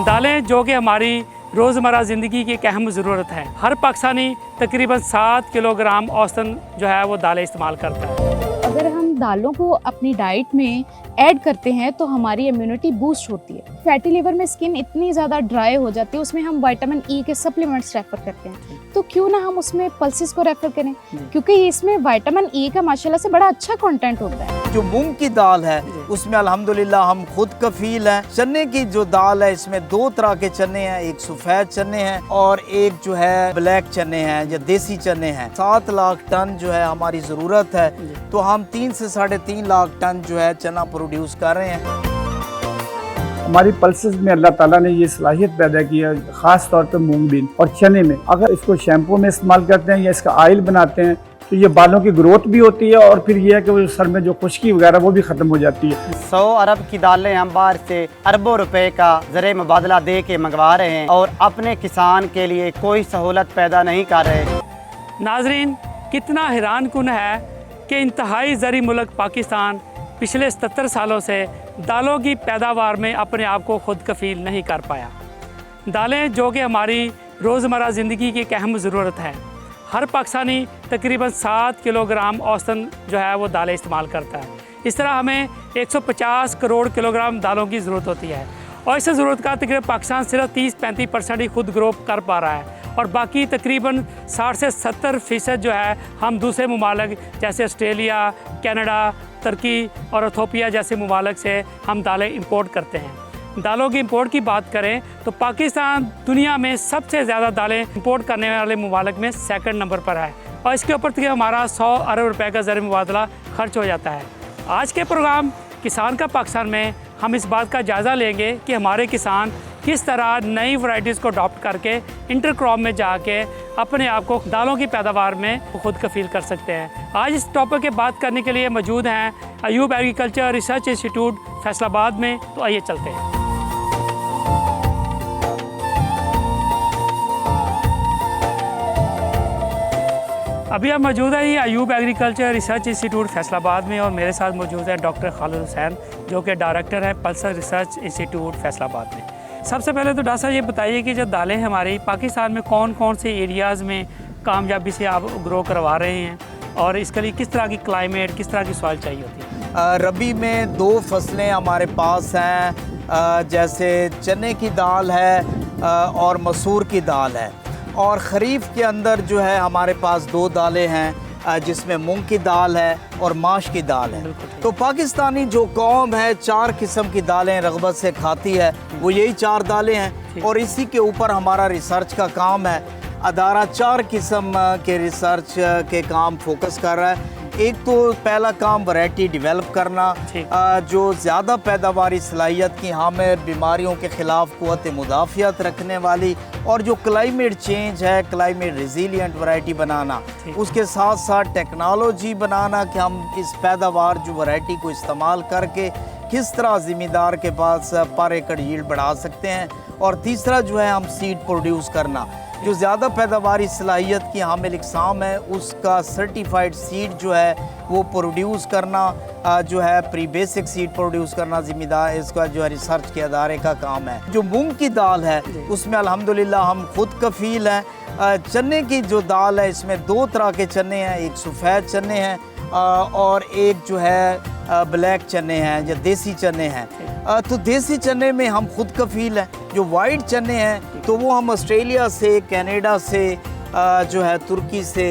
दालें जो कि हमारी रोज़मर्रा ज़िंदगी की एक अहम ज़रूरत है। हर पाकिस्तानी तकरीबन 7 किलोग्राम औसतन जो है वो दालें इस्तेमाल करता है। अगर हम दालों को अपनी डाइट में ऐड करते हैं तो हमारी इम्यूनिटी बूस्ट होती है। फैटी लिवर में स्किन इतनी ज़्यादा ड्राई हो जाती है, उसमें हम विटामिन ई के सप्लीमेंट्स रेफर करते हैं, तो क्यों ना हम उसमें पल्सेस को रेफर करें, क्योंकि इसमें विटामिन ई का माशाल्लाह से बड़ा अच्छा कंटेंट होता है। जो मूंग की दाल है उसमें अल्हम्दुलिल्लाह हम खुद कफील हैं। चने की जो दाल है इसमें 2 तरह के चने हैं, एक सफ़ेद चने हैं और एक जो है ब्लैक चने हैं या देसी चने हैं। 7 लाख टन जो है हमारी ज़रूरत है, तो हम 3 से 3.5 लाख टन जो है चना प्रोड्यूस कर रहे हैं। हमारी पल्सेस में अल्लाह ताला ने ये सलाहियत पैदा की है, ख़ास तौर पर मूंग बीन और चने में। अगर इसको शैम्पू में इस्तेमाल करते हैं या इसका ऑयल बनाते हैं तो ये बालों की ग्रोथ भी होती है और फिर ये है कि वो सर में जो खुश्की वगैरह वो भी ख़त्म हो जाती है। 100 अरब की दालें हम बाहर से अरबों रुपए का ज़रे मुबादला दे के मंगवा रहे हैं और अपने किसान के लिए कोई सहूलत पैदा नहीं कर रहे। नाजरीन, कितना हैरान कुन है कि इंतहाई ज़री मुल्क पाकिस्तान पिछले 77 सालों से दालों की पैदावार में अपने आप को खुद कफील नहीं कर पाया। दालें जो कि हमारी रोज़मर्रा ज़िंदगी की एक अहम ज़रूरत है। हर पाकिस्तानी तकरीबन 7 किलोग्राम औसतन जो है वो दालें इस्तेमाल करता है। इस तरह हमें 150 करोड़ किलोग्राम दालों की ज़रूरत होती है और इस ज़रूरत का तकरीबन पाकिस्तान सिर्फ 30-35% ही खुद ग्रो कर पा रहा है और बाकी तकरीबन 60 से 70% जो है हम दूसरे ममालिक जैसे ऑस्ट्रेलिया, कनाडा, तुर्की और इथियोपिया जैसे ममालिक से हम दालें इंपोर्ट करते हैं। दालों की इंपोर्ट की बात करें तो पाकिस्तान दुनिया में सबसे ज़्यादा दालें इंपोर्ट करने वाले ममालिक में 2nd नंबर पर है और इसके ऊपर तक हमारा 100 अरब रुपए का ज़र मुबादला खर्च हो जाता है। आज के प्रोग्राम किसान का पाकिस्तान में हम इस बात का जायज़ा लेंगे कि हमारे किसान किस तरह नई वैरायटीज़ को अडॉप्ट करके इंटरक्रॉप में जाके अपने आप को दालों की पैदावार में खुद कफील कर सकते हैं। आज इस टॉपिक के बात करने के लिए मौजूद हैं Ayub agriculture research institute Faisalabad में। तो आइए चलते हैं। अभी हम मौजूद है Ayub agriculture research institute Faisalabad में और मेरे साथ मौजूद है डॉक्टर खालिद हुसैन जो कि डायरेक्टर हैं पल्सर रिसर्च इंस्टीट्यूट फैसलाबाद में। सबसे पहले तो डॉक्टर साहब ये बताइए कि जो दालें हमारी पाकिस्तान में कौन कौन से एरियाज़ में कामयाबी से आप ग्रो करवा रहे हैं और इसके लिए किस तरह की क्लाइमेट, किस तरह की सॉइल चाहिए होती है? रबी में 2 फसलें हमारे पास हैं, जैसे चने की दाल है और मसूर की दाल है, और ख़रीफ़ के अंदर जो है हमारे पास 2 दालें हैं जिसमें मूंग की दाल है और माश की दाल है। तो पाकिस्तानी जो कौम है 4 किस्म की दालें रग़बत से खाती है, वो यही 4 दालें हैं और इसी के ऊपर हमारा रिसर्च का काम है। अदारा 4 किस्म के रिसर्च के काम फोकस कर रहा है। एक तो पहला काम वैरायटी डेवलप करना जो ज़्यादा पैदावारी सलाहियत की हामिल, बीमारियों के ख़िलाफ़ क़ुव्वत मुदाफ़ियत रखने वाली और जो क्लाइमेट चेंज है क्लाइमेट रेजिलिएंट वैरायटी बनाना। उसके साथ साथ टेक्नोलॉजी बनाना कि हम इस पैदावार जो वैरायटी को इस्तेमाल करके किस तरह ज़मींदार के पास पर एकड़ यील्ड बढ़ा सकते हैं। और तीसरा जो है हम सीड प्रोड्यूस करना, जो ज़्यादा पैदावारी सलाहियत की हामिल इकसाम है उसका सर्टिफाइड सीड जो है वो प्रोड्यूस करना, जो है प्री बेसिक सीड प्रोड्यूस करना ज़िम्मेदार इसका जो है रिसर्च के अदारे का काम है। जो मूंग की दाल है उसमें अल्हम्दुलिल्लाह हम खुद कफील हैं। चने की जो दाल है इसमें 2 तरह के चने हैं, एक सफ़ेद चने हैं और एक जो है ब्लैक चने हैं या देसी चने हैं। तो देसी चने में हम खुद कफील हैं। जो वाइट चने हैं तो वो हम ऑस्ट्रेलिया से, कनाडा से, जो है तुर्की से,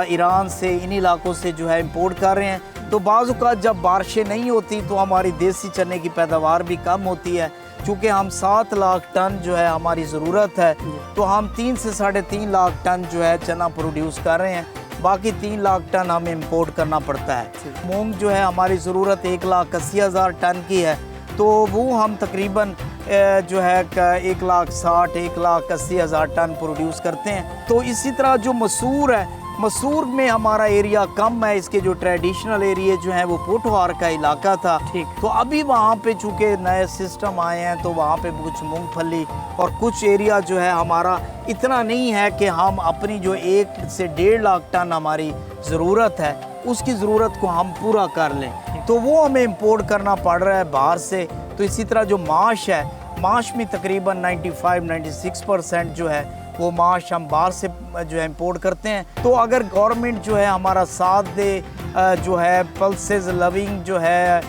ईरान से, इन इलाकों से जो है इंपोर्ट कर रहे हैं। तो बाज़ औक़ात जब बारिशें नहीं होती तो हमारी देसी चने की पैदावार भी कम होती है। चूँकि हम 7 लाख टन जो है हमारी ज़रूरत है, तो हम 3 से 3.5 लाख टन जो है चना प्रोड्यूस कर रहे हैं। बाकी 3 लाख टन हमें इंपोर्ट करना पड़ता है। मूंग जो है हमारी ज़रूरत 1,80,000 टन की है, तो वो हम तकरीबन जो है 1,60,000 1,80,000 टन प्रोड्यूस करते हैं। तो इसी तरह जो मसूर है, मसूर में हमारा एरिया कम है। इसके जो ट्रेडिशनल एरिया जो हैं वो पोठवार का इलाका था, तो अभी वहाँ पे चूँकि नए सिस्टम आए हैं तो वहाँ पे कुछ मूंगफली और कुछ एरिया जो है हमारा इतना नहीं है कि हम अपनी जो 1 से 1.5 लाख टन हमारी ज़रूरत है उसकी ज़रूरत को हम पूरा कर लें, तो वो हमें इंपोर्ट करना पड़ रहा है बाहर से। तो इसी तरह जो माश है माश में तकरीबन 95-96% जो है वो माश हम बाहर से जो है इंपोर्ट करते हैं। तो अगर गवर्नमेंट जो है हमारा साथ दे, जो है पल्सेस लविंग जो है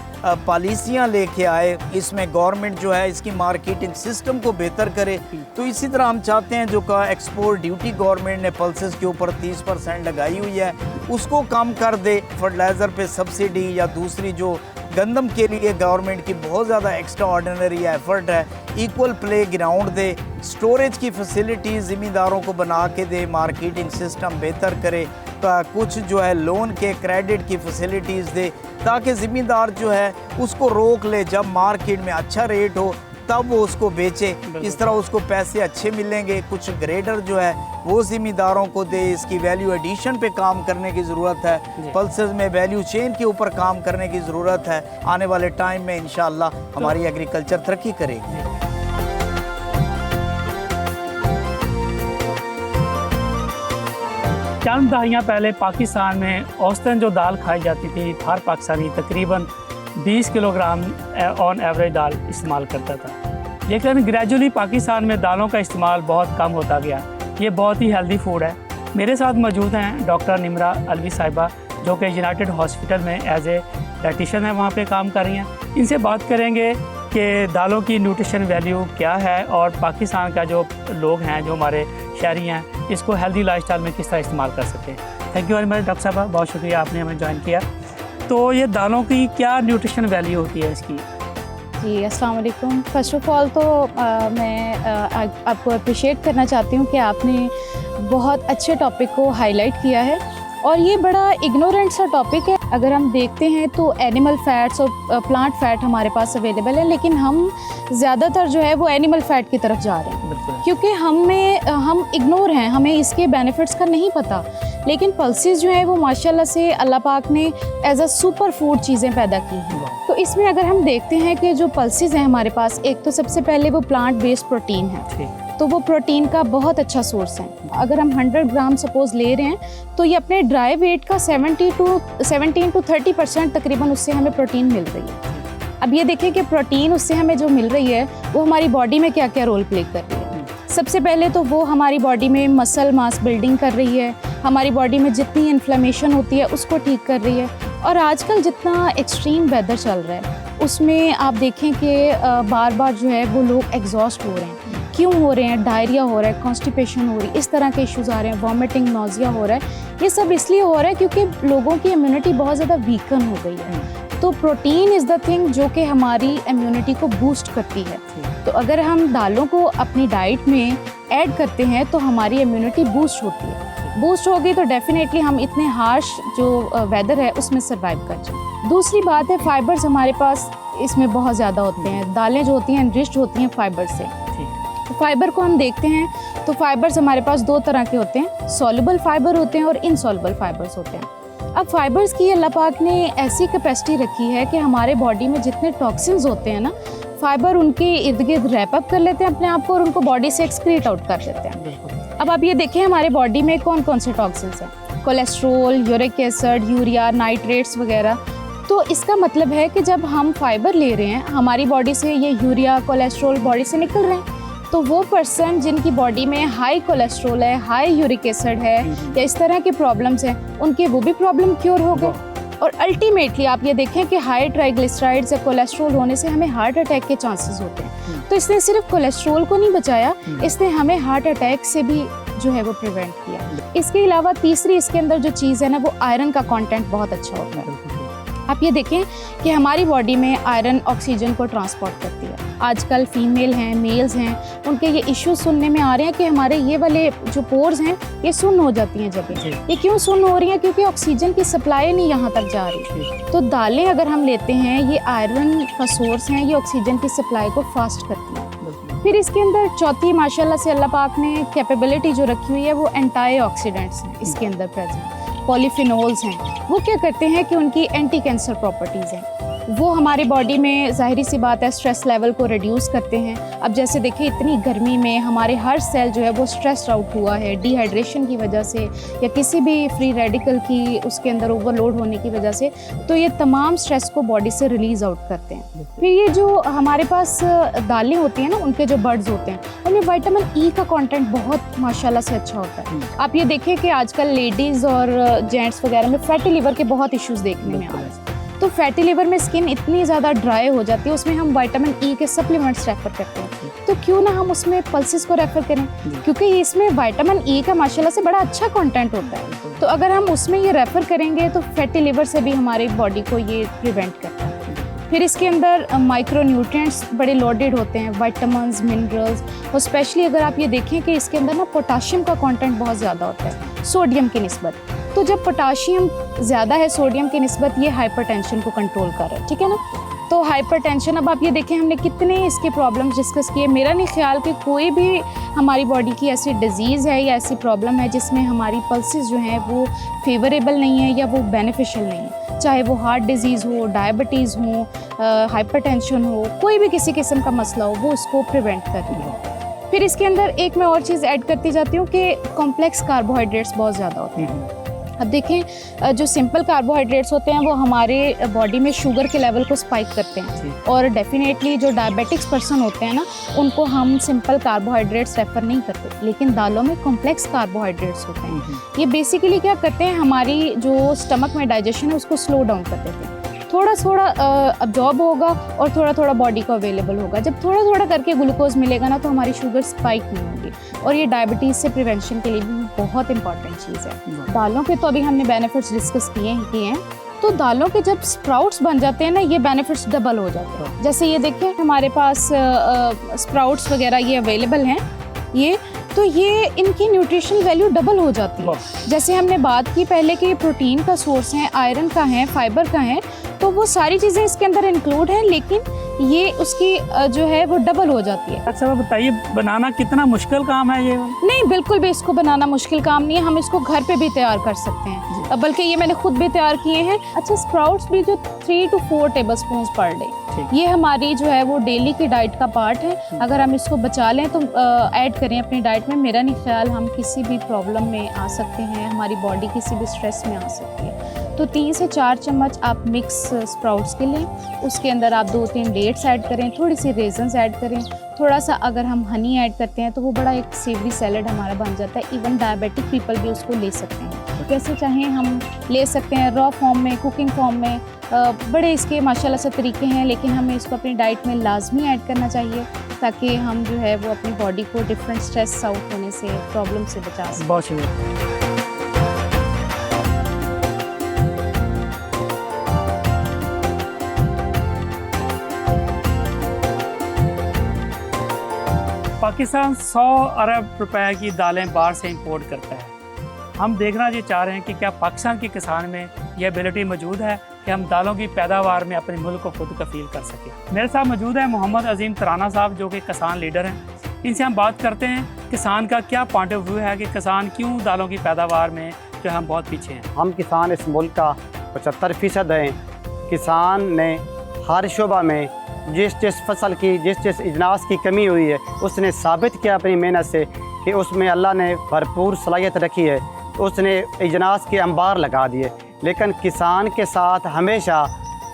पॉलिसियाँ लेके आए, इसमें गवर्नमेंट जो है इसकी मार्केटिंग सिस्टम को बेहतर करे। तो इसी तरह हम चाहते हैं जो का एक्सपोर्ट ड्यूटी गवर्नमेंट ने पल्सेस के ऊपर 30% लगाई हुई है उसको कम कर दे, फर्टिलाइज़र पे सब्सिडी या दूसरी जो गंदम के लिए गवर्नमेंट की बहुत ज़्यादा एक्स्ट्रा ऑर्डिनरी एफर्ट है, इक्वल प्ले ग्राउंड दे, स्टोरेज की फैसिलिटीज़ ज़मींदारों को बना के दे, मार्केटिंग सिस्टम बेहतर करे, कुछ जो है लोन के क्रेडिट की फैसिलिटीज़ दे ताकि ज़मींदार जो है उसको रोक ले, जब मार्केट में अच्छा रेट हो तब वो उसको बेचे। इस तरह उसको पैसे अच्छे मिलेंगे। कुछ ग्रेडर जो है वो ज़मींदारों को दे, इसकी वैल्यू एडिशन पे काम करने की ज़रूरत है, पल्सेस में वैल्यू चेन के ऊपर काम करने की ज़रूरत है। आने वाले टाइम में इंशाअल्लाह हमारी एग्रीकल्चर तरक्की करेगी। चंद दहाइयाँ पहले पाकिस्तान में औसतन जो दाल खाई जाती थी, हर पाकिस्तानी तकरीबन 20 किलोग्राम ऑन एवरेज दाल इस्तेमाल करता था। लेकिन ग्रेजुअली पाकिस्तान में दालों का इस्तेमाल बहुत कम होता गया। ये बहुत ही हेल्दी फूड है। मेरे साथ मौजूद हैं डॉक्टर निमरा अलवी साहिबा, जो कि यूनाइटेड हॉस्पिटल में एज ए डाइटिशियन है, वहाँ पे काम कर रही हैं। इनसे बात करेंगे कि दालों की न्यूट्रिशन वैल्यू क्या है और पाकिस्तान का जो लोग हैं, जो हमारे शहरी हैं, इसको हेल्दी लाइफस्टाइल में किस तरह इस्तेमाल कर सकें। Thank you very much doctor साहबा, बहुत शुक्रिया आपने हमें ज्वाइन किया। तो ये दालों की क्या न्यूट्रिशन वैल्यू होती है इसकी? जी अस्सलाम वालेकुम। फ़र्स्ट ऑफ़ ऑल तो मैं आपको अप्रिशिएट करना चाहती हूँ कि आपने बहुत अच्छे टॉपिक को हाईलाइट किया है और ये बड़ा इग्नोरेंट सा टॉपिक है। अगर हम देखते हैं तो एनिमल फैट्स और प्लांट फैट हमारे पास अवेलेबल है, लेकिन हम ज़्यादातर जो है वो एनिमल फैट की तरफ जा रहे हैं क्योंकि हम इग्नोर हैं, हमें इसके बेनिफिट्स का नहीं पता। लेकिन पल्सेस जो है वो माशाल्लाह से अल्लाह पाक ने एज अ सुपर फूड चीज़ें पैदा की हैं। तो इसमें अगर हम देखते हैं कि जो पल्सेस हैं हमारे पास, एक तो सबसे पहले वो प्लांट बेस्ड प्रोटीन है, तो वो प्रोटीन का बहुत अच्छा सोर्स है। अगर हम 100 ग्राम सपोज ले रहे हैं तो ये अपने ड्राई वेट का 17 to 30% तकरीबन उससे हमें प्रोटीन मिल रही है। अब ये देखें कि प्रोटीन उससे हमें जो मिल रही है वो हमारी बॉडी में क्या क्या रोल प्ले कर रही है। सबसे पहले तो वो हमारी बॉडी में मसल मास बिल्डिंग कर रही है, हमारी बॉडी में जितनी इन्फ्लेमेशन होती है उसको ठीक कर रही है। और आजकल जितना एक्सट्रीम वेदर चल रहा है उसमें आप देखें कि बार बार जो है वो लोग एग्जॉस्ट हो रहे हैं। क्यों हो रहे हैं? डायरिया हो रहा है, कॉन्स्टिपेशन हो रही है, इस तरह के इश्यूज़ आ रहे हैं, वॉमिटिंग, नोजिया हो रहा है। ये सब इसलिए हो रहा है क्योंकि लोगों की इम्यूनिटी बहुत ज़्यादा वीकन हो गई है। तो प्रोटीन इज़ द थिंग जो कि हमारी इम्यूनिटी को बूस्ट करती है। तो अगर हम दालों को अपनी डाइट में ऐड करते हैं तो हमारी इम्यूनिटी बूस्ट होती है। बूस्ट होगी तो डेफिनेटली हम इतने हार्श जो वेदर है उसमें सर्वाइव कर जाएं। दूसरी बात है फाइबर्स हमारे पास इसमें बहुत ज़्यादा होते हैं। दालें जो होती हैं एनरिच्ड होती हैं फाइबर से। तो फाइबर को हम देखते हैं तो फाइबर्स हमारे पास दो तरह के होते हैं, सॉल्युबल फाइबर होते हैं और इनसॉल्युबल फाइबर्स होते हैं। अब फाइबर्स की अल्लाह पाक ने ऐसी कैपेसिटी रखी है कि हमारे बॉडी में जितने टॉक्सिन्स होते हैं ना, फाइबर उनके इर्द गिर्द रैप अप कर लेते हैं अपने आप को और उनको बॉडी से एक्सक्रीट आउट कर देते हैं। अब आप ये देखें हमारे बॉडी में कौन कौन से टॉक्सिन्स हैं, cholesterol, uric acid, urea, nitrates वगैरह। तो इसका मतलब है कि जब हम फाइबर ले रहे हैं हमारी बॉडी से ये यूरिया, कोलेस्ट्रोल बॉडी से निकल रहे हैं, तो वो पर्सन जिनकी बॉडी में हाई कोलेस्ट्रोल है, हाई यूरिक एसिड है या इस तरह की प्रॉब्लम्स हैं, उनके वो भी प्रॉब्लम क्योर हो गए। और अल्टीमेटली आप ये देखें कि हाई ट्राइग्लिसराइड्स या कोलेस्ट्रोल होने से हमें हार्ट अटैक के चांसेस होते हैं। तो इसने सिर्फ कोलेस्ट्रोल को नहीं बचाया, इसने हमें हार्ट अटैक से भी जो है वो प्रिवेंट किया। इसके अलावा तीसरी इसके अंदर जो चीज़ है ना, वो आयरन का कंटेंट बहुत अच्छा होता है। आप ये देखें कि हमारी बॉडी में आयरन ऑक्सीजन को ट्रांसपोर्ट करती है। आजकल फीमेल हैं, मेल्स हैं, उनके ये इश्यूज सुनने में आ रहे हैं कि हमारे ये वाले जो पोर्स हैं ये सुन्न हो जाती हैं जगह। ये क्यों सुन्न हो रही हैं? क्योंकि ऑक्सीजन की सप्लाई नहीं यहाँ तक जा रही। तो दालें अगर हम लेते हैं, ये आयरन का सोर्स हैं, ये ऑक्सीजन की सप्लाई को फास्ट करती है। फिर इसके अंदर चौथी माशाल्लाह से अल्लाह पाक ने कैपेबिलिटी जो रखी हुई है वो एंटी ऑक्सीडेंट्स हैं इसके अंदर प्रेजेंट। पॉलीफिनोल्स हैं, वो क्या करते हैं कि उनकी एंटी कैंसर प्रॉपर्टीज़ हैं। वो हमारे बॉडी में ज़ाहिरी सी बात है स्ट्रेस लेवल को रिड्यूस करते हैं। अब जैसे देखिए इतनी गर्मी में हमारे हर सेल जो है वो स्ट्रेस्ड आउट हुआ है डिहाइड्रेशन की वजह से या किसी भी फ्री रेडिकल की उसके अंदर ओवरलोड होने की वजह से, तो ये तमाम स्ट्रेस को बॉडी से रिलीज़ आउट करते हैं। फिर ये जो हमारे पास दालें होती हैं ना, उनके जो बड्स होते हैं उनमें विटामिन ई का कंटेंट बहुत माशाल्लाह से अच्छा होता है। आप ये देखिए कि आजकल लेडीज़ और जेंट्स वगैरह में फैटी लिवर के बहुत इश्यूज़ देखने में आ रहे हैं। तो फैटी लिवर में स्किन इतनी ज़्यादा ड्राई हो जाती है, उसमें हम विटामिन ई के सप्लीमेंट्स रेफ़र करते हैं। तो क्यों ना हम उसमें पल्सेस को रेफ़र करें, क्योंकि इसमें विटामिन ई का माशाल्लाह से बड़ा अच्छा कंटेंट होता है। तो अगर हम उसमें ये रेफ़र करेंगे तो फैटी लिवर से भी हमारी बॉडी को ये प्रिवेंट करता है। फिर इसके अंदर माइक्रो न्यूट्रिएंट्स बड़े लोडेड होते हैं, विटामिन्स, मिनरल्स, और स्पेशली अगर आप ये देखें कि इसके अंदर ना पोटाशियम का कंटेंट बहुत ज़्यादा होता है सोडियम की निस्बत। तो जब पोटाशियम ज़्यादा है सोडियम की निस्बत, ये हाइपरटेंशन को कंट्रोल कर रहा है, ठीक है ना। तो हाइपरटेंशन, अब आप ये देखें हमने कितने इसके प्रॉब्लम्स डिस्कस किए। मेरा नहीं ख्याल कि कोई भी हमारी बॉडी की ऐसी डिजीज़ है या ऐसी प्रॉब्लम है जिसमें हमारी पल्सेस जो हैं वो फेवरेबल नहीं है या वो बेनिफिशियल नहीं है, चाहे वो हार्ट डिजीज़ हो, डायबिटीज़ हो, हाइपरटेंशन हो, कोई भी किसी किस्म का मसला हो, वो उसको प्रिवेंट कर रही है। फिर इसके अंदर एक मैं और चीज़ ऐड करती जाती हूँ कि कॉम्प्लेक्स कार्बोहाइड्रेट्स बहुत ज़्यादा होते हैं। अब देखें जो सिंपल कार्बोहाइड्रेट्स होते हैं वो हमारे बॉडी में शुगर के लेवल को स्पाइक करते हैं, और डेफिनेटली जो डायबिटिक्स पर्सन होते हैं ना, उनको हम सिंपल कार्बोहाइड्रेट्स रेफ़र नहीं करते, लेकिन दालों में कॉम्प्लेक्स कार्बोहाइड्रेट्स होते हैं। ये बेसिकली क्या करते हैं, हमारी जो स्टमक में डाइजेशन है उसको स्लो डाउन कर देते हैं। थोड़ा थोड़ा अब्जॉर्ब होगा और थोड़ा थोड़ा बॉडी को अवेलेबल होगा। जब थोड़ा थोड़ा करके ग्लूकोज मिलेगा ना, तो हमारी शुगर स्पाइक नहीं होगी, और ये डायबिटीज़ से प्रिवेंशन के लिए भी बहुत इंपॉर्टेंट चीज़ है। दालों के तो अभी हमने बेनिफिट्स डिस्कस किए हैं। तो दालों के जब स्प्राउट्स बन जाते हैं ना, ये बेनिफिट्स डबल हो जाते हैं। जैसे ये देखें हमारे पास स्प्राउट्स वगैरह ये अवेलेबल हैं, तो ये इनकी न्यूट्रिशन वैल्यू डबल हो जाती है। जैसे हमने बात की पहले कि प्रोटीन का सोर्स है, आयरन का है, फाइबर का है, तो वो सारी चीज़ें इसके अंदर इंक्लूड हैं, लेकिन ये उसकी जो है वो डबल हो जाती है। अच्छा बताइए, बनाना कितना मुश्किल काम है ये? नहीं, बिल्कुल भी इसको बनाना मुश्किल काम नहीं है, हम इसको घर पे भी तैयार कर सकते हैं, बल्कि ये मैंने खुद भी तैयार किए हैं। अच्छा, स्प्राउट्स भी जो 3 to 4 टेबलस्पून पर डे, ये हमारी जो है वो डेली की डाइट का पार्ट है। अगर हम इसको बचा लें तो ऐड करें अपनी डाइट में, मेरा नहीं ख्याल हम किसी भी प्रॉब्लम में आ सकते हैं, हमारी बॉडी किसी भी स्ट्रेस में आ सकती है। तो 3 से 4 चम्मच आप मिक्स स्प्राउट्स के लें, उसके अंदर आप 2-3 डेट्स ऐड करें, थोड़ी सी रेजन्स ऐड करें, थोड़ा सा अगर हम हनी ऐड करते हैं तो वो बड़ा एक सेवरी सैलड हमारा बन जाता है। इवन डायबिटिक पीपल भी उसको ले सकते हैं, जैसे चाहें हम ले सकते हैं, रॉ फॉर्म में, कुकिंग फॉर्म में, बड़े इसके माशाल्लाह से तरीके हैं, लेकिन हमें इसको अपनी डाइट में लाजमी ऐड करना चाहिए ताकि हम जो है वो अपनी बॉडी को डिफरेंट स्ट्रेस आउट होने से, प्रॉब्लम से बचा सकें। बहुत शुक्रिया। पाकिस्तान 100 अरब रुपए की दालें बाहर से इंपोर्ट करता है। हम देखना ये चाह रहे हैं कि क्या पाकिस्तान के किसान में यह एबिलिटी मौजूद है कि हम दालों की पैदावार में अपने मुल्क को खुद कफील कर सकें। मेरे साथ मौजूद है मोहम्मद अजीम तराना साहब, जो कि किसान लीडर हैं। इनसे हम बात करते हैं किसान का क्या पॉइंट ऑफ व्यू है कि किसान क्यों दालों की पैदावार में जो हम बहुत पीछे हैं। हम किसान इस मुल्क का 75% हैं। किसान ने हर शोबा में जिस फसल की जिस इजनास की कमी हुई है, उसने साबित किया अपनी मेहनत से कि उसमें अल्लाह ने भरपूर सलाहियत रखी है, उसने इजनास के अंबार लगा दिए। लेकिन किसान के साथ हमेशा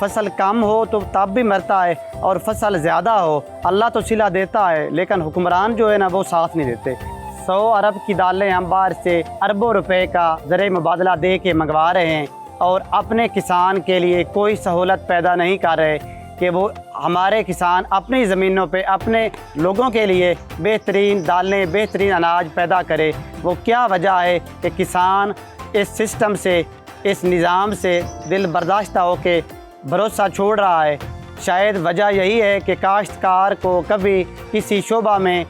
फसल कम हो तो तब भी मरता है, और फसल ज़्यादा हो अल्लाह तो सिला देता है, लेकिन हुक्मरान जो है ना वो साथ नहीं देते। 100 अरब की दालें हम बाहर से अरबों रुपए का ज़रिए मुबादला दे के मंगवा रहे हैं, और अपने किसान के लिए कोई सहूलत पैदा नहीं कर रहे कि वो हमारे किसान अपनी ज़मीनों पे अपने लोगों के लिए बेहतरीन दालें, बेहतरीन अनाज पैदा करे। वो क्या वजह है कि किसान इस सिस्टम से, इस निज़ाम से दिल बर्दाश्त होके भरोसा छोड़ रहा है। शायद वजह यही है कि काश्तकार को कभी किसी शोबा में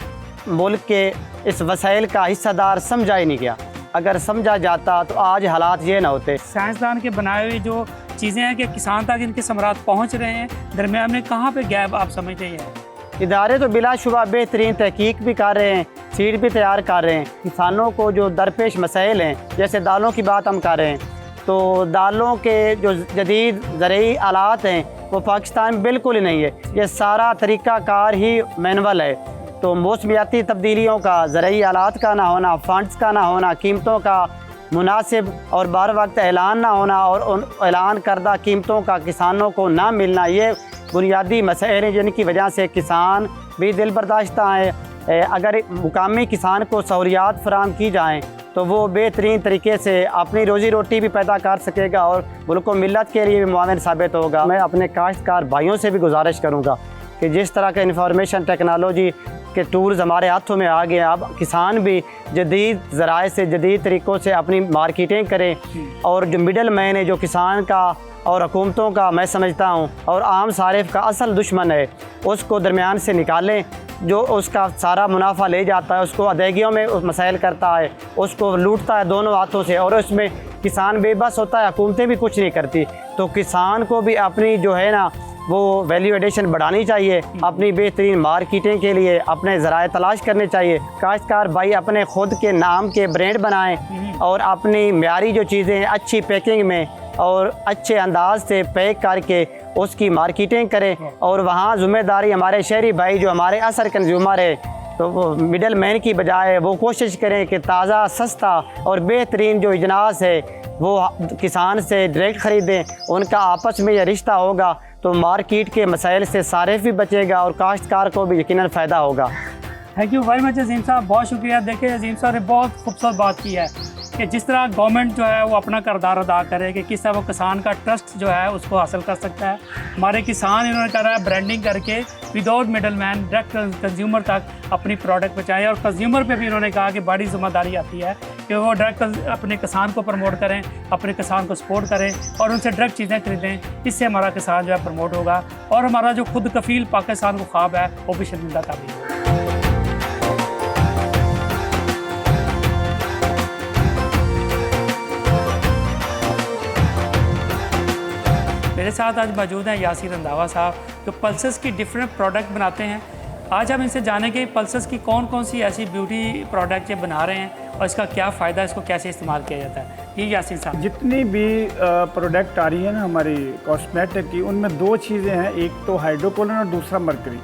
मुल्क के इस वसाइल का हिस्सेदार समझा ही नहीं गया। अगर समझा जाता तो आज हालात ये ना होते। साइंसदान के बनाए हुए जो चीज़ें हैं कि किसान तक इनके समरात पहुँच रहे हैं, दरमियान में कहाँ पे गैप आप समझते हैं? इदारे तो बिलाशुबा बेहतरीन तहकीक भी कर रहे हैं, सीड भी तैयार कर रहे हैं। किसानों को जो दरपेश मसाइल हैं, जैसे दालों की बात हम कर रहे हैं, तो दालों के जो जदीद ज़रूरी आलात हैं, वो पाकिस्तान में बिल्कुल ही नहीं है। ये सारा तरीक़ाकार ही मैनुअल है। तो मौसमियाती तब्दीलियों का, ज़रूरी आलात का ना होना, फंड्स का ना होना, कीमतों का मुनासिब और बार वक्त ऐलान ना होना और उन ऐलान करदा कीमतों का किसानों को ना मिलना, ये बुनियादी मसले हैं जिनकी वजह से किसान भी दिल बर्दाश्ता है। अगर मुकामी किसान को सहूलियात फराम की जाएँ तो वो बेहतरीन तरीके से अपनी रोज़ी रोटी भी पैदा कर सकेगा और मुल्क व मिल्लत के लिए भी मुआविन साबित होगा। मैं अपने काश्तकार भाइयों से भी गुजारिश करूँगा कि जिस तरह के इंफॉर्मेशन टेक्नोलॉजी के टूल्स हमारे हाथों में आ गए हैं, अब किसान भी जदीद ज़राए से, जदीद तरीक़ों से अपनी मार्केटिंग करें और जो मिडल मैन है, जो किसान का और हुकूमतों का मैं समझता हूँ और आम सारिफ का असल दुश्मन है, उसको दरमियान से निकालें। जो उसका सारा मुनाफा ले जाता है, उसको अदायगियों में मसाइल करता है, उसको लूटता है दोनों हाथों से और उसमें किसान बेबस होता है, हुकूमतें भी कुछ नहीं करती। तो किसान को भी अपनी जो है ना वो वैल्यू एडिशन बढ़ानी चाहिए, अपनी बेहतरीन मार्केटिंग के लिए अपने ज़राए तलाश करने चाहिए। काश्तकार भाई अपने ख़ुद के नाम के ब्रांड बनाएं और अपनी म्यारी जो चीज़ें हैं अच्छी पैकिंग में और अच्छे अंदाज से पैक करके उसकी मार्केटिंग करें। और वहाँ ज़िम्मेदारी हमारे शहरी भाई जो हमारे असल कंज्यूमर है, तो वो मिडल मैन की बजाय वो कोशिश करें कि ताज़ा, सस्ता और बेहतरीन जो इजनास है वो किसान से डायरेक्ट ख़रीदें। उनका आपस में यह रिश्ता होगा तो मार्केट के मसाइल से सारिफ भी बचेगा और काश्तकार को भी यकीनन फ़ायदा होगा। थैंक यू वेरी मच अजीम साहब, बहुत शुक्रिया। देखिए अजीम साहब ने बहुत खूबसूरत बात की है कि जिस तरह गवर्नमेंट जो है वो अपना किरदार अदा करे कि किस तरह वो किसान का ट्रस्ट जो है उसको हासिल कर सकता है। हमारे किसान इन्होंने करा है ब्रांडिंग करके without middle man direct consumer तक अपनी प्रोडक्ट पहुँचाएँ और कंज्यूमर पे भी इन्होंने कहा कि बड़ी जिम्मेदारी आती है कि वो डायरेक्ट अपने किसान को प्रमोट करें, अपने किसान को सपोर्ट करें और उनसे डायरेक्ट चीज़ें खरीदें। इससे हमारा किसान जो है प्रमोट होगा और हमारा जो खुद कफील पाकिस्तान को ख्वाब है वो भी शर्मिंदा ताबीर होगा। मेरे साथ आज मौजूद हैं यासिर रंधावा साहब जो पल्सेस की डिफरेंट प्रोडक्ट बनाते हैं। आज हम इनसे जानेंगे पल्सेस की कौन कौन सी ऐसी ब्यूटी प्रोडक्ट ये बना रहे हैं और इसका क्या फ़ायदा, इसको कैसे इस्तेमाल किया जाता है। ये यासिर साहब, जितनी भी प्रोडक्ट आ रही है ना हमारी कॉस्मेटिक की, उनमें दो चीज़ें हैं, एक तो हाइड्रोकोलिन और दूसरा मरकरी।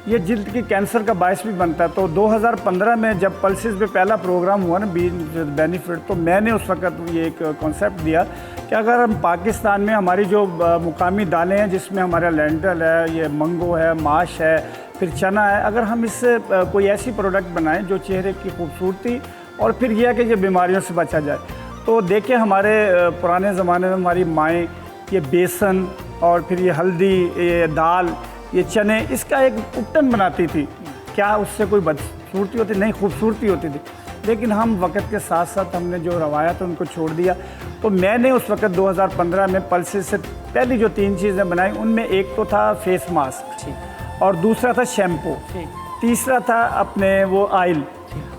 ये जिल्द की कैंसर का बायस भी बनता है। तो 2015 में जब पल्सेस पे पहला प्रोग्राम हुआ ना बेनिफिट, तो मैंने उस वक्त ये एक कॉन्सेप्ट दिया कि अगर हम पाकिस्तान में हमारी जो मुकामी दालें हैं जिसमें हमारा लेंटल है, ये मंगो है, माश है, फिर चना है, अगर हम इससे कोई ऐसी प्रोडक्ट बनाएं जो चेहरे की खूबसूरती और फिर यह है कि ये बीमारियों से बचा जाए। तो देखिए हमारे पुराने ज़माने में हमारी माएँ ये बेसन और फिर ये हल्दी, ये दाल, ये चने, इसका एक उपटन बनाती थी। क्या उससे कोई बदसूरती होती? नहीं, खूबसूरती होती थी। लेकिन हम वक्त के साथ साथ हमने जो रवायत उनको छोड़ दिया। तो मैंने उस वक्त 2015 में पल्सेस से पहली जो 3 चीज़ें बनाई, उनमें एक तो था फेस मास्क और दूसरा था शैम्पू, तीसरा था अपने वो ऑयल।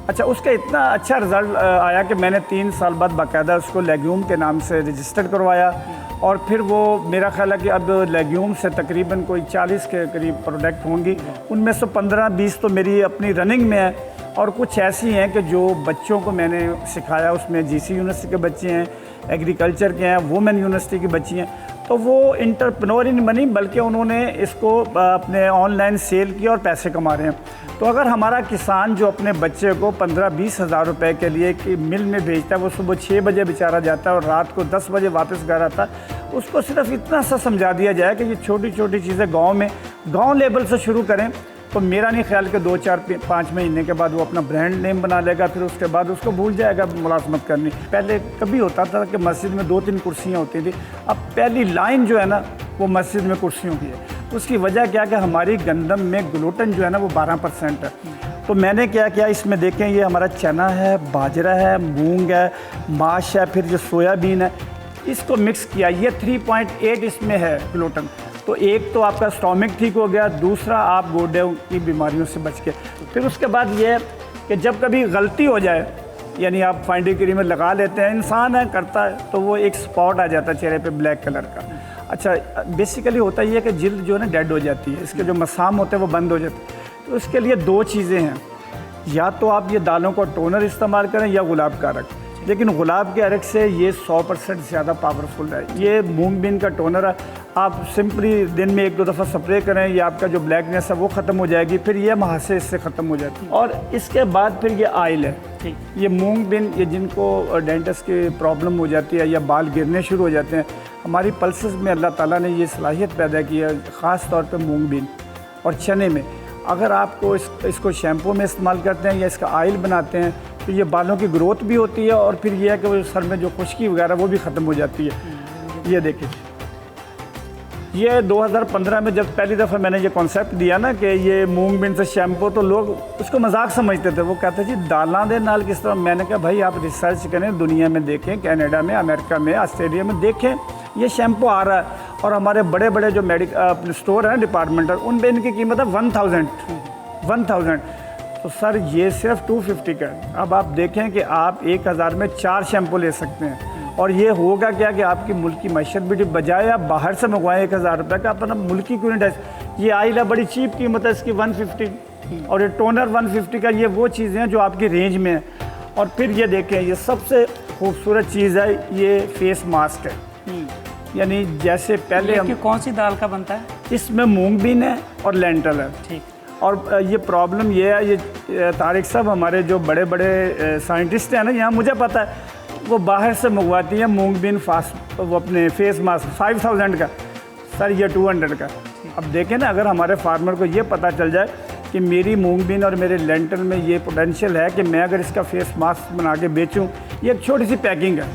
अच्छा, उसका इतना अच्छा रिज़ल्ट आया कि मैंने 3 साल बाद बाकायदा उसको लेग्यूम के नाम से रजिस्टर्ड करवाया और फिर वो मेरा ख्याल है कि अब लेग्यूम से तकरीबन कोई 40 के करीब प्रोडक्ट होंगी। उनमें से 15-20 तो मेरी अपनी रनिंग में है और कुछ ऐसी हैं कि जो बच्चों को मैंने सिखाया। उसमें जीसी यूनिवर्सिटी के बच्चे हैं, एग्रीकल्चर के हैं, वुमेन यूनिवर्सिटी की बच्ची हैं। तो वो इंटरप्रेन्योर ही नहीं बनी बल्कि उन्होंने इसको अपने ऑनलाइन सेल किया और पैसे कमा रहे हैं। तो अगर हमारा किसान जो अपने बच्चे को 15-20 हज़ार रुपये के लिए कि मिल में भेजता है, वो सुबह 6 बजे बेचारा जाता है और रात को 10 बजे वापस घर आता है, उसको सिर्फ इतना सा समझा दिया जाए कि ये छोटी छोटी चीज़ें गाँव लेवल से शुरू करें, तो मेरा नहीं ख्याल कि 2-4-5 महीने के बाद वो अपना ब्रांड नेम बना लेगा। फिर उसके बाद उसको भूल जाएगा मुलाजमत करनी। पहले कभी होता था कि मस्जिद में 2-3 कुर्सियाँ होती थी, अब पहली लाइन जो है ना वो मस्जिद में कुर्सियों की है। उसकी वजह क्या कि हमारी गंदम में ग्लूटेन जो है ना वो 12% है। तो मैंने क्या किया, इसमें देखें ये हमारा चना है, बाजरा है, मूंग है, माश है, फिर जो सोयाबीन है, इसको मिक्स किया। ये 3.8 इसमें है ग्लूटेन। तो एक तो आपका स्टोमिक ठीक हो गया, दूसरा आप गोडे की बीमारियों से बच के। फिर उसके बाद ये कि जब कभी गलती हो जाए, यानी आप फाइंडी क्रीम में लगा लेते हैं, इंसान है करता है, तो वो एक स्पॉट आ जाता है चेहरे पे ब्लैक कलर का। अच्छा, बेसिकली होता ये है कि जिल्द जो है ना डेड हो जाती है, इसके जो मसाम होते हैं वो बंद हो जाते हैं। तो उसके लिए 2 चीज़ें हैं, या तो आप ये दालों का टोनर इस्तेमाल करें या गुलाब का अरक। लेकिन गुलाब के अरक से ये 100% ज़्यादा पावरफुल है। ये मूंग बीन का टोनर है, आप सिंपली दिन में 1-2 दफ़ा स्प्रे करें, ये आपका जो ब्लैकनेस है वो ख़त्म हो जाएगी, फिर ये महासे इससे ख़त्म हो जाती है। और इसके बाद फिर ये आयल है, ठीक। ये मूंग बिन, ये जिनको डेंटिस्ट की प्रॉब्लम हो जाती है या बाल गिरने शुरू हो जाते हैं, हमारी पल्सेस में अल्लाह ताला ने ये सलाहियत पैदा की है, ख़ास तौर पे मूंग बिन और चने में। अगर आपको इसको शैम्पू में इस्तेमाल करते हैं या इसका आयल बनाते हैं तो ये बालों की ग्रोथ भी होती है और फिर ये है कि वो सर में जो खुश्की वगैरह वो भी ख़त्म हो जाती है। ये देखिए, ये 2015 में जब पहली दफ़ा मैंने ये कॉन्सेप्ट दिया ना कि ये मूंग बिन से शैम्पू, तो लोग उसको मजाक समझते थे। वो कहते जी दालां दे नाल किस तरह। मैंने कहा भाई आप रिसर्च करें, दुनिया में देखें, कनाडा में, अमेरिका में, ऑस्ट्रेलिया में देखें, ये शैम्पू आ रहा है। और हमारे बड़े बड़े जो मेडिकल स्टोर हैं डिपार्टमेंटल, उन पर इनकी कीमत है 1000। तो सर ये सिर्फ 250 का है। अब आप देखें कि आप 1000 में 4 शैम्पू ले सकते हैं। और ये होगा क्या कि आपकी मुल्क की मैशत भी, बजाय आप बाहर से मंगवाएं 1000 रुपये का, अपना मुल्की क्यों नहीं। ये आयल है, बड़ी चीप कीमत है इसकी 150, और ये टोनर 150 का। ये वो चीज़ें हैं जो आपकी रेंज में है। और फिर ये देखें, ये सबसे खूबसूरत चीज़ है, ये फेस मास्क है। यानी जैसे पहले हम, कौन सी दाल का बनता है? इसमें मूंग बीन है और लेंटल है। ठीक। और ये प्रॉब्लम ये है, ये तारिक साहब हमारे जो बड़े बड़े साइंटिस्ट हैं ना, यहाँ मुझे पता है, वो बाहर से मंगवाती हैं मूंग बीन फास्ट, वो अपने फेस मास्क 5000 का, सर ये 200 का। अब देखें ना, अगर हमारे फार्मर को ये पता चल जाए कि मेरी मूंग बीन और मेरे लेंटल में ये पोटेंशियल है कि मैं अगर इसका फेस मास्क बना के बेचूं, ये एक छोटी सी पैकिंग है,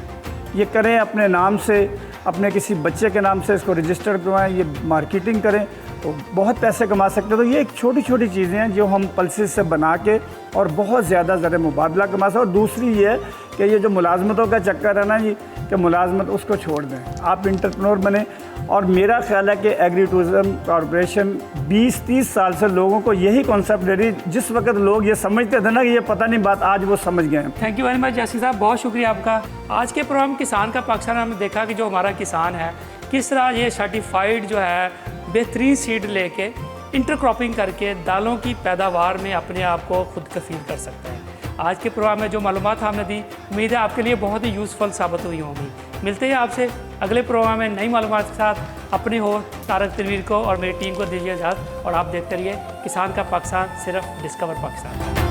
ये करें अपने नाम से, अपने किसी बच्चे के नाम से इसको रजिस्टर करवाएं, ये मार्केटिंग करें तो बहुत पैसे कमा सकते हैं। तो ये एक छोटी छोटी चीज़ें हैं जो हम पल्सेस से बना के और बहुत ज़्यादा ज़र मुबादला कमा सकते हैं। और दूसरी ये है कि ये जो मुलाजमतों का चक्कर है ना जी, कि मुलाजमत उसको छोड़ दें, आप इंटरप्रेन्योर बने। और मेरा ख्याल है कि एग्री टूरिज़म कॉरपोरेशन 20-30 साल से लोगों को यही कॉन्सेप्ट दे रही। जिस वक्त लोग ये समझते थे ना कि ये पता नहीं बात, आज वो समझ गए हैं। Thank you very much Yasin साहब, बहुत शुक्रिया आपका। आज के प्रोग्राम किसान का पाकिस्तान हमने देखा कि जो हमारा किसान है किस तरह ये सर्टिफाइड जो है बेहतरीन सीड लेके इंटरक्रॉपिंग करके दालों की पैदावार में अपने आप को खुद कफील कर सकता है। आज के प्रोग्राम में जो मालूमात हमने दी, उम्मीद है आपके लिए बहुत ही यूज़फुल साबित हुई होंगी। मिलते हैं आपसे अगले प्रोग्राम में नई मालूमात के साथ। अपने हो तारक तनवीर को और मेरी टीम को दीजिए इजाज़त, और आप देखते रहिए किसान का पाकिस्तान, सिर्फ डिस्कवर पाकिस्तान।